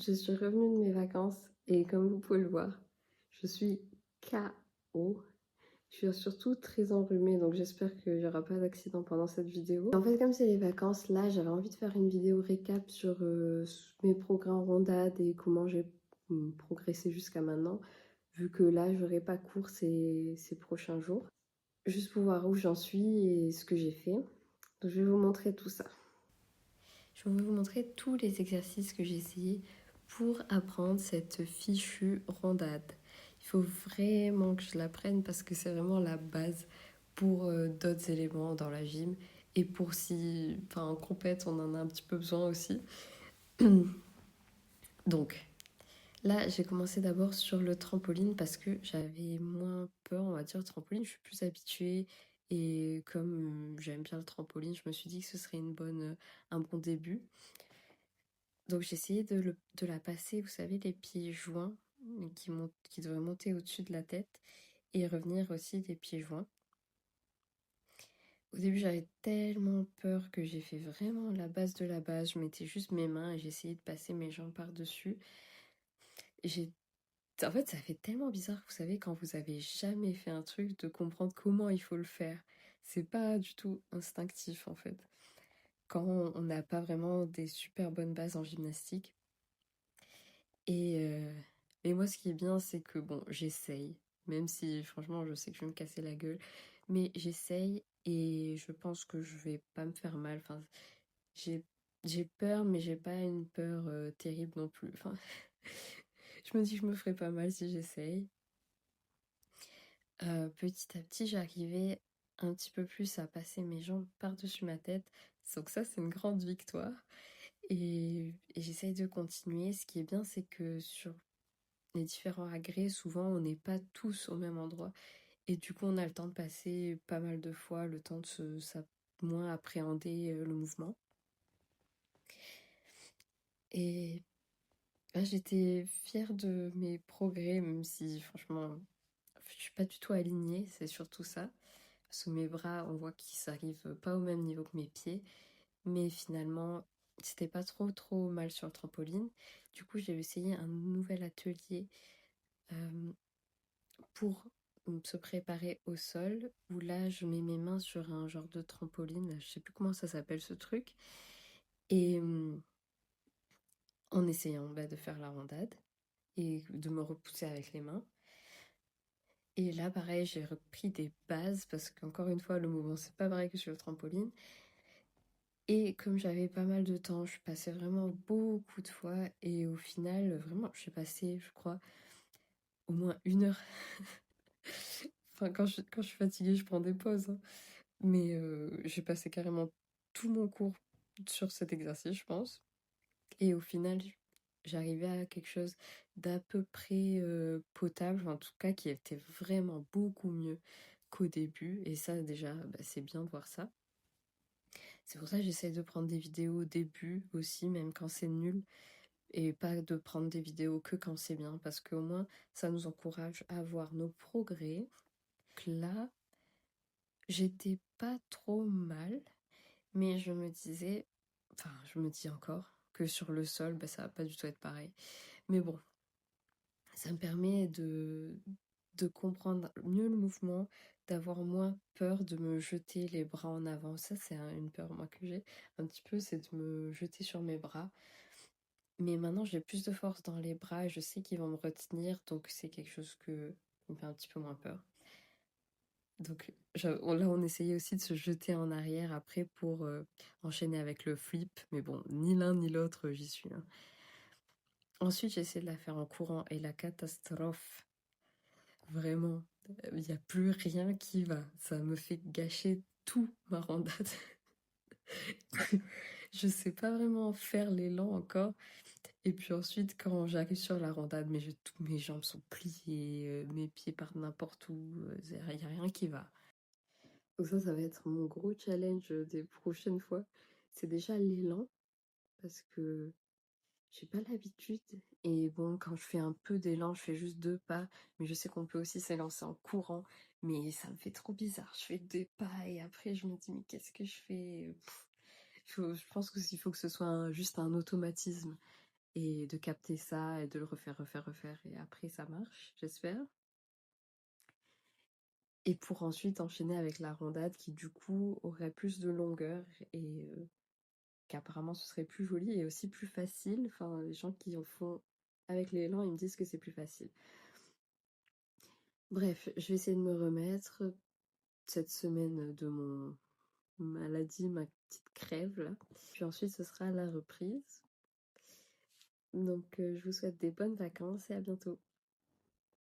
Je suis revenue de mes vacances et comme vous pouvez le voir, je suis KO. Je suis surtout très enrhumée, donc j'espère qu'il n'y aura pas d'accident pendant cette vidéo. En fait, comme c'est les vacances, là, j'avais envie de faire une vidéo récap sur mes programmes randades et comment j'ai progressé jusqu'à maintenant, vu que là, j'aurai pas cours ces prochains jours. Juste pour voir où j'en suis et ce que j'ai fait. Donc, je vais vous montrer tout ça. Je vais vous montrer tous les exercices que j'ai essayé pour apprendre cette fichue rondade. Il faut vraiment que je l'apprenne parce que c'est vraiment la base pour d'autres éléments dans la gym et pour si, enfin en compète, on en a un petit peu besoin aussi. Donc là, j'ai commencé d'abord sur le trampoline parce que j'avais moins peur, on va dire, trampoline. Je suis plus habituée et comme j'aime bien le trampoline, je me suis dit que ce serait un bon début. Donc j'ai essayé de la passer, vous savez, les pieds joints qui devraient monter au-dessus de la tête et revenir aussi des pieds joints. Au début j'avais tellement peur que j'ai fait vraiment la base de la base. Je mettais juste mes mains et j'ai essayé de passer mes jambes par-dessus. En fait ça fait tellement bizarre, vous savez, quand vous avez jamais fait un truc, de comprendre comment il faut le faire. C'est pas du tout instinctif en fait. Quand on n'a pas vraiment des super bonnes bases en gymnastique. Et moi, ce qui est bien, c'est que bon, j'essaye, même si franchement, je sais que je vais me casser la gueule, mais j'essaye et je pense que je vais pas me faire mal. Enfin, j'ai j'ai peur, mais j'ai pas une peur terrible non plus. Enfin, je me dis que je me ferai pas mal si j'essaye. Petit à petit, j'arrivais un petit peu plus à passer mes jambes par-dessus ma tête. Donc ça, c'est une grande victoire. Et j'essaye de continuer. Ce qui est bien, c'est que sur les différents agrès, souvent on n'est pas tous au même endroit et du coup on a le temps de passer pas mal de fois, le temps de moins appréhender le mouvement. Et là, j'étais fière de mes progrès, même si franchement je suis pas du tout alignée, c'est surtout ça. Sous mes bras, on voit qu'ils s'arrivent pas au même niveau que mes pieds, mais finalement c'était pas trop mal sur le trampoline. Du coup j'ai essayé un nouvel atelier pour se préparer au sol, où là je mets mes mains sur un genre de trampoline, je sais plus comment ça s'appelle ce truc, et en essayant de faire la rondade et de me repousser avec les mains. Et là pareil, j'ai repris des bases parce qu'encore une fois le mouvement c'est pas pareil que sur le trampoline. Et comme j'avais pas mal de temps, je passais vraiment beaucoup de fois et au final vraiment j'ai passé, je crois, au moins 1 heure. Enfin, quand je suis fatiguée, je prends des pauses, hein. Mais j'ai passé carrément tout mon cours sur cet exercice, je pense. Et au final, j'arrivais à quelque chose d'à peu près potable, en tout cas qui était vraiment beaucoup mieux qu'au début. Et ça, déjà, c'est bien de voir ça. C'est pour ça que j'essaie de prendre des vidéos au début aussi, même quand c'est nul. Et pas de prendre des vidéos que quand c'est bien, parce qu'au moins, ça nous encourage à voir nos progrès. Donc là, j'étais pas trop mal. Mais je me disais, enfin je me dis encore, que sur le sol, ça va pas du tout être pareil. Mais bon, ça me permet de comprendre mieux le mouvement, d'avoir moins peur de me jeter les bras en avant. Ça, c'est une peur moi que j'ai un petit peu, c'est de me jeter sur mes bras. Mais maintenant, j'ai plus de force dans les bras et je sais qu'ils vont me retenir, donc c'est quelque chose qui me fait un petit peu moins peur. Donc là, on essayait aussi de se jeter en arrière après pour enchaîner avec le flip. Mais bon, ni l'un ni l'autre, j'y suis, hein. Ensuite, j'ai essayé de la faire en courant et la catastrophe. Vraiment, il n'y a plus rien qui va. Ça me fait gâcher tout ma randade. Je sais pas vraiment faire l'élan encore. Et puis ensuite, quand j'arrive sur la randade, toutes mes jambes sont pliées, mes pieds partent n'importe où. Il n'y a rien qui va. Donc ça va être mon gros challenge des prochaines fois. C'est déjà l'élan, parce que j'ai pas l'habitude. Et bon, quand je fais un peu d'élan, je fais juste 2 pas. Mais je sais qu'on peut aussi s'élancer en courant. Mais ça me fait trop bizarre. Je fais 2 pas et après je me dis, mais qu'est-ce que je fais? Je pense qu'il faut que ce soit juste un automatisme. et de capter ça et de le refaire, et après ça marche, j'espère. Et pour ensuite enchaîner avec la rondade qui du coup aurait plus de longueur et qu'apparemment ce serait plus joli et aussi plus facile. Enfin, les gens qui en font avec l'élan, ils me disent que c'est plus facile. Bref, je vais essayer de me remettre cette semaine de mon maladie, ma petite crève là. Puis ensuite, ce sera la reprise. Donc, je vous souhaite des bonnes vacances et à bientôt.